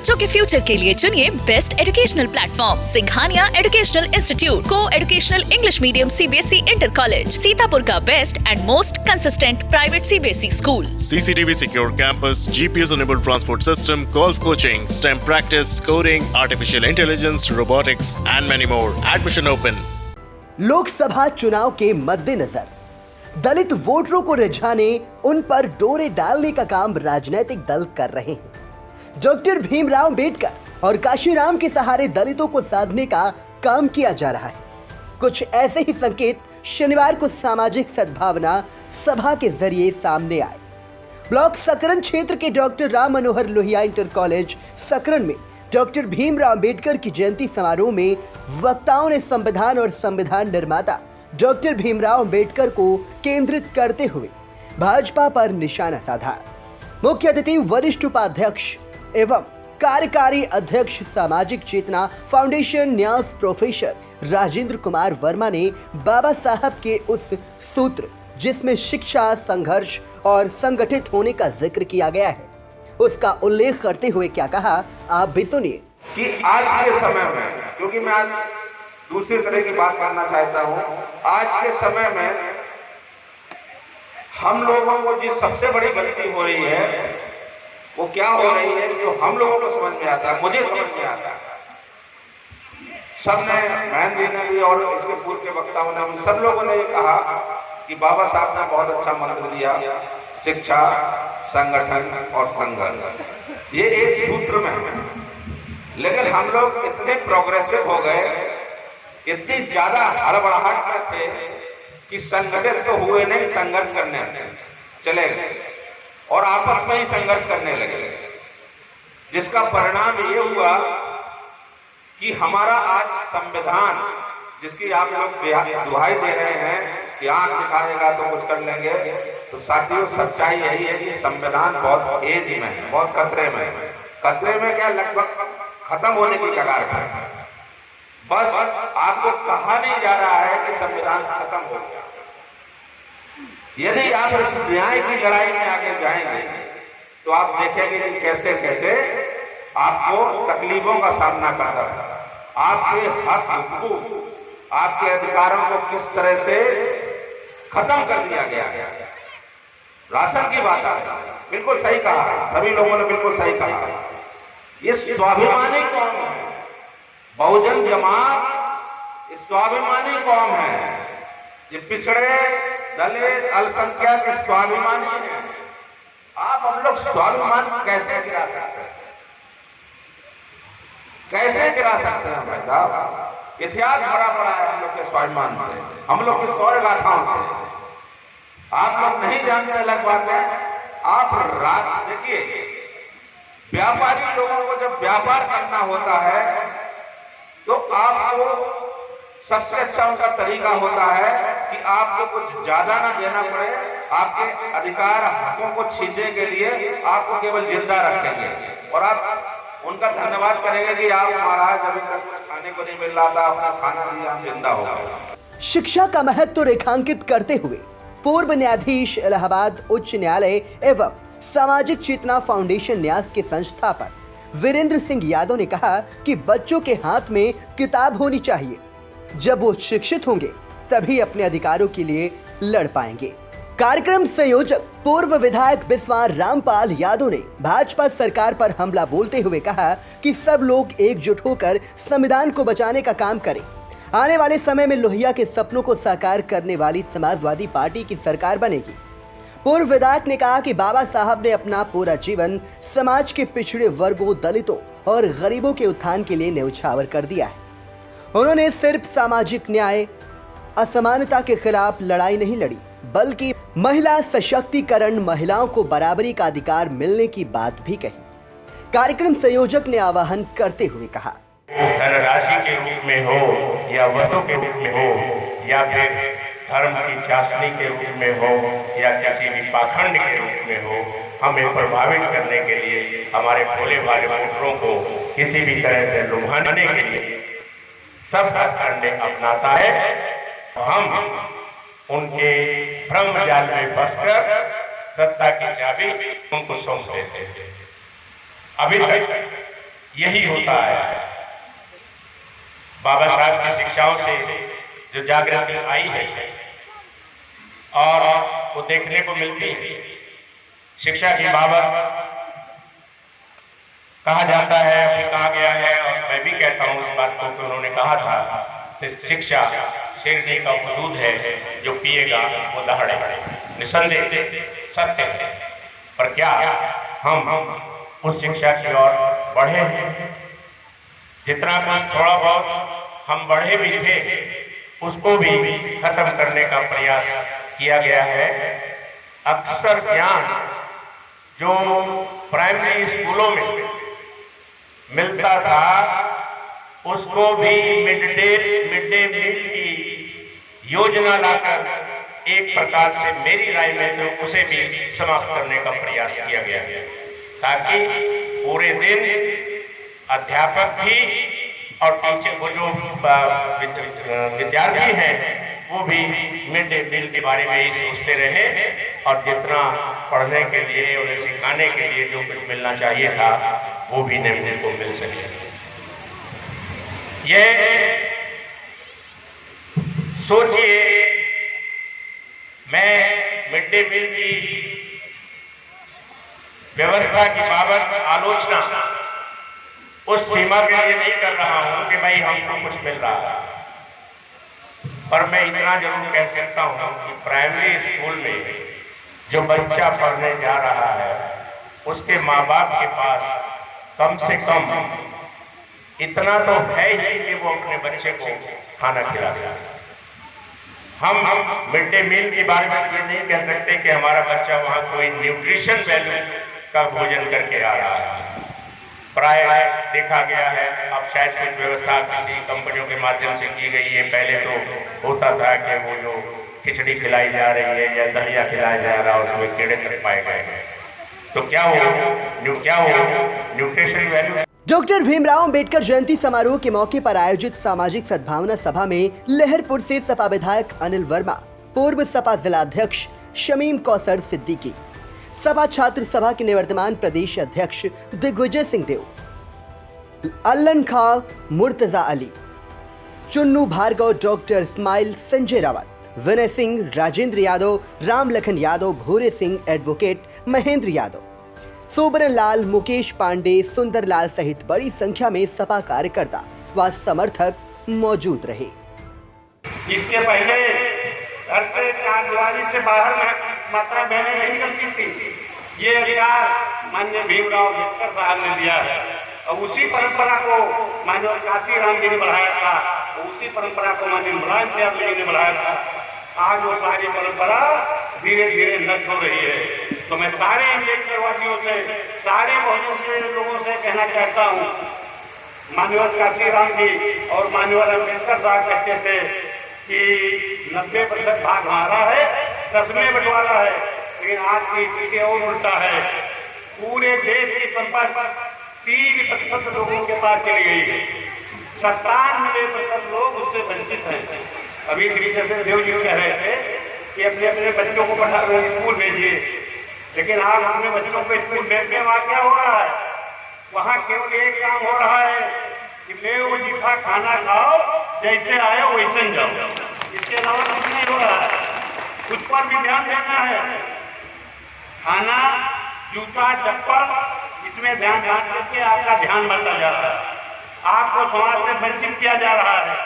बच्चों के फ्यूचर के लिए चुनिए best educational platform Singhania educational institute को educational English medium CBSE inter college, Sitapur का best and most consistent private CBSE school. CCTV secure campus, GPS enabled transport system, golf coaching, STEM practice, coding, artificial intelligence, robotics and many more. Admission open. Lok Sabha चुनाव के मद्देनजर दलित वोटरों को रिझाने, उन पर डोरे डालने का काम राजनीतिक दल कर रहे हैं। डॉक्टर भीमराव अंबेडकर और काशीराम के सहारे दलितों को साधने का काम किया जा रहा है। कुछ ऐसे ही संकेत शनिवार को सामाजिक सद्भावना सभा के जरिए सामने आए। ब्लॉक सकरन क्षेत्र के doctor Ram Manohar Lohia inter college सकरन में डॉक्टर भीमराव अंबेडकर की जयंती समारोह में वक्ताओं ने संविधान और संविधान निर्माता डॉक्टर भीमराव अंबेडकर को केंद्रित करते हुए भाजपा पर निशाना साधा। मुख्य अतिथि वरिष्ठ उपाध्यक्ष एवं कार्यकारी अध्यक्ष सामाजिक चेतना फाउंडेशन न्यास प्रोफेसर राजेंद्र कुमार वर्मा ने बाबा साहब के उस सूत्र जिसमें शिक्षा, संघर्ष और संगठित होने का जिक्र किया गया है, उसका उल्लेख करते हुए क्या कहा, आप भी सुनिए। कि आज के समय में, क्योंकि मैं आज दूसरी तरह की बात करना चाहता हूं, आज के समय में हम लोगों को जिस सबसे बड़ी गलती हो रही है वो क्या हो रही है, जो हम लोगों को समझ में आता है, मुझे समझ में आता है, सबने, महेंद्र जी ने भी और इसके पूर्व के वक्ताओं ने भी, सब लोगों ने ये कहा कि बाबा साहब ने बहुत अच्छा मंत्र दिया, शिक्षा, संगठन और संघर्ष, ये एक सूत्र में है। लेकिन हम लोग इतने प्रोग्रेसिव हो गए, इतनी ज्यादा हड़बड़ाहट में थे कि संगठित तो हुए नहीं, संघर्ष करने चले गए और आपस में ही संघर्ष करने लगे, जिसका परिणाम ये हुआ कि हमारा आज संविधान, जिसकी आप लोग दुहाई दे रहे हैं कि आंख दिखाएगा तो कुछ कर लेंगे, तो साथियों सच्चाई यही है कि संविधान बहुत एज में है, बहुत खतरे में है। खतरे में क्या, लगभग खत्म होने की कगार पर है। बस आपको कहा नहीं जा रहा है कि संविधान खत्म हो गया। यदि आप इस न्याय की लड़ाई में आगे जाएंगे तो आप देखेंगे कि कैसे कैसे आपको तकलीफों का सामना करना है, आपके हक हुकूक, आपके अधिकारों को किस तरह से खत्म कर दिया गया है। राशन की बात है, बिल्कुल सही कहा, सभी लोगों ने बिल्कुल सही कहा। ये स्वाभिमानी कौम है, बहुजन जमात स्वाभिमानी कौम है, ये पिछड़े, दलित, अल्पसंख्यक के स्वाभिमानी है। आप हम लोग स्वाभिमान कैसे गिरा सकते हैं, कैसे गिरा सकते हैं भाई साहब? इतिहास भरा पड़ा है हम लोग के स्वाभिमान से, हम लोग की शौर्य गाथाओं से। आप लोग नहीं जानते, अलग बात है। आप रात देखिए, व्यापारी लोगों को जब व्यापार करना होता है तो आपको सबसे अच्छा उनका तरीका होता है कि आपको कुछ ज्यादा ना देना पड़े, आपके अधिकार हकों को छीनने के लिए आपको केवल जिंदा रखेंगे और आप उनका धन्यवाद करेंगे कि आप महाराज अभी तक कुछ खाने को नहीं मिल रहा था, अपना खाना दिया, हम जिंदा हो गए। शिक्षा का महत्व रेखांकित करते हुए पूर्व न्यायाधीश इलाहाबाद उच्च न्यायालय एवं सामाजिक चेतना फाउंडेशन न्यास के संस्थापक वीरेंद्र सिंह यादव ने कहा कि बच्चों के हाथ में किताब होनी चाहिए, जब वो शिक्षित होंगे तभी अपने अधिकारों के लिए लड़ पाएंगे। कार्यक्रम संयोजक पूर्व विधायक बिस्वार रामपाल यादव ने भाजपा सरकार पर हमला बोलते हुए कहा कि सब लोग एकजुट होकर संविधान को बचाने का काम करें। आने वाले समय में लोहिया के सपनों को साकार करने वाली समाजवादी पार्टी की सरकार बनेगी। पूर्व विधायक ने कहा कि बाबा साहब ने अपना पूरा जीवन समाज के पिछड़े वर्गों, दलितों और गरीबों के उत्थान के लिए न्यौछावर कर दिया है। उन्होंने सिर्फ सामाजिक न्याय, असमानता के खिलाफ लड़ाई नहीं लड़ी, बल्कि महिला सशक्तिकरण, महिलाओं को बराबरी का अधिकार मिलने की बात भी कही। कार्यक्रम संयोजक ने आह्वान करते हुए कहा, धनराशि के रूप में हो या वस्तु के रूप में हो या फिर धर्म की चाशनी के रूप में हो या किसी भी पाखंड के रूप में हो, हमें प्रभावित करने के लिए, हमारे भोले भाले वोटरों को किसी भी तरह से लुभाने के लिए सब हथकंडे अपनाता है। हम उनके भ्रम जाल में फंसकर सत्ता की चाबी उनको सौंप देते हैं। अभी तक यही होता है। बाबा साहब की शिक्षाओं से जो जागृति आई है और वो देखने को मिलती है। शिक्षा की बाबत कहा जाता है, अभी कहा गया है, और मैं भी कहता हूँ उस बात को कि उन्होंने कहा था कि शिक्षा शेरनी का दूध है, जो पिएगा वो दहाड़े। निसंदेह सत्य है, पर क्या हम उस शिक्षा की ओर बढ़े हैं? जितना कुछ थोड़ा बहुत हम बढ़े भी थे, उसको भी खत्म करने का प्रयास किया गया है। अक्सर ज्ञान जो प्राइमरी स्कूलों में मिलता था, उसको भी मिड डे मील की योजना लाकर एक प्रकार से मेरी राय में तो उसे भी समाप्त करने का प्रयास किया गया है, ताकि पूरे दिन अध्यापक भी और टीचर वो जो विद्यार्थी हैं वो भी मिड डे मील के बारे में ही सोचते रहे और जितना पढ़ने के लिए उन्हें सिखाने के लिए जो कुछ मिलना चाहिए था वो भी नहीं को मिल सके। ये सोचिए, मैं मिड डे मील की व्यवस्था की बाबत आलोचना उस सीमा के लिए नहीं कर रहा हूं कि भाई हमको कुछ मिल रहा है, पर मैं इतना जरूर कह सकता हूं कि प्राइमरी स्कूल में जो बच्चा पढ़ने जा रहा है उसके माँ बाप के पास कम से कम इतना तो है ही कि वो अपने बच्चे को खाना खिला सके। हम मिड डे मील के बारे में ये नहीं कह सकते कि हमारा बच्चा वहाँ कोई न्यूट्रिशन वैल्यू का भोजन करके आ रहा है। प्राय देखा गया है, अब शायद कुछ व्यवस्था किसी कंपनियों के माध्यम से की गई है। पहले तो होता था कि वो जो खिचड़ी खिलाई जा रही है या दलिया खिलाया जा रहा है उसमें कीड़े तक पाए गए हैं, तो क्या हो nutrition value. Doctor Bhimrao Ambedkar Jayanti समारोह के मौके पर आयोजित सामाजिक सद्भावना सभा में लहरपुर से सपा विधायक अनिल वर्मा, पूर्व सपा जिलाध्यक्ष शमीम कौसर सिद्दीकी, सपा छात्र सभा के निवर्तमान प्रदेश अध्यक्ष दिग्विजय सिंह देव, अल्लन खां मुर्तजा अली, चुन्नू भार्गव, डॉक्टर इस्माइल, संजय रावत, विनय सिंह, राजेंद्र यादव, राम लखन यादव, भूरे सिंह, एडवोकेट महेंद्र यादव, सोबरन लाल, मुकेश पांडे, सुंदर लाल सहित बड़ी संख्या में सपा कार्यकर्ता व समर्थक मौजूद रहे। इसके पहले घर से चारदीवारी से बाहर माता बहनें नहीं निकलती थी। ये अधिकार माननीय भीमराव अम्बेडकर साहब ने दिया है और उसी परंपरा को माननीय काशी राम जी ने बढ़ाया था, उसी परंपरा को माननीय मुलायम सिंह जी ने बढ़ाया था। आज वो सारी परंपरा धीरे धीरे नष्ट हो रही है। तो मैं सारे अम्बेडकरवादियों से, सारे बहुजन के लोगों से कहना चाहता हूँ, माननीय काशी राम जी और माननीय अम्बेडकर साहब कहते थे कि 90% भाग हमारा है, 10 में बंटवारा है, लेकिन आज की स्थिति और उल्टा है। पूरे देश की संपत्ति 3% लोगों के पास चली गई है, 97% लोग उससे वंचित हैं। अभी दिग्विजय देव जी कह रहे थे कि अपने अपने बच्चों को पढ़ा स्कूल भेजिए, लेकिन आप अपने बच्चों को स्कूल भेजने में वहाँ क्या हो रहा है? वहाँ केवल एक काम हो रहा है कि ले वो जीठा खाना खाओ, जैसे आए वैसे जाओ, इसके अलावा कुछ नहीं हो रहा है। उस पर भी ध्यान देना है। खाना, जूता, चप्पल, इसमें ध्यान करके आपका ध्यान बढ़ता जा रहा है, आपको समाज से वंचित किया जा रहा है।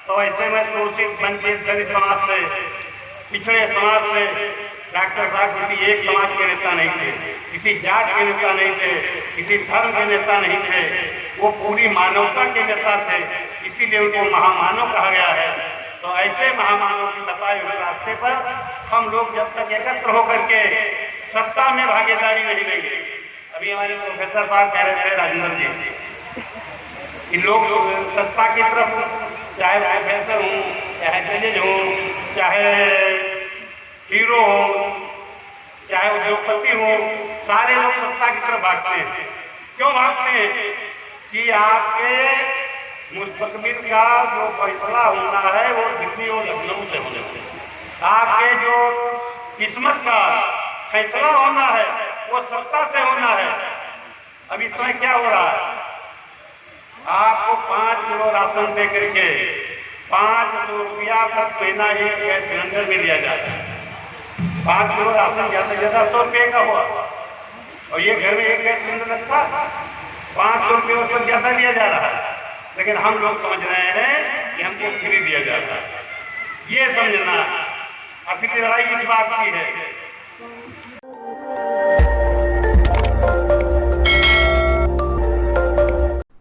तो ऐसे में शोषित, वंचित, दलित समाज से, पिछड़े समाज से डॉक्टर साहब किसी एक समाज के नेता नहीं थे, किसी जात के नेता नहीं थे, किसी धर्म के नेता नहीं थे, वो पूरी मानवता के नेता थे, इसीलिए उनको महामानव कहा गया है। तो ऐसे महामानव की बताए हुए रास्ते पर हम लोग जब तक एकत्र होकर के सत्ता में भागीदारी नहीं लेंगे। अभी हमारे प्रोफेसर साहब कह रहे थे, राजेंद्र जी, इन लोग सत्ता की तरफ, चाहे प्रोफेसर हूँ, चाहे जजेज हूँ, चाहे हीरो हो, चाहे उद्योगपति हो, सारे लोग सत्ता की तरफ भागते हैं। क्यों भागते हैं? कि आपके मुस्तकबिल का जो फैसला होना है वो दिल्ली और लखनऊ से होना है। आपके जो किस्मत का फैसला होना है वो सत्ता से होना है। अब इस समय क्या हो रहा है? आपको 5 किलो राशन दे करके 500 रुपया तक महीना ये गैस सिलेंडर में दिया जाता है। 5 किलो राशन ज्यादा ज्यादा 100 रुपये का हुआ, और ये घर में एक गैस सिलेंडर लगता 500 रुपये उसको ज्यादा दिया जा रहा है, लेकिन हम लोग समझ रहे हैं कि हमको फ्री दिया जाता है। ये समझना असली लड़ाई इस बात की है।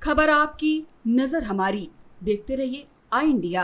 खबर आपकी, नजर हमारी। देखते रहिए आई इंडिया।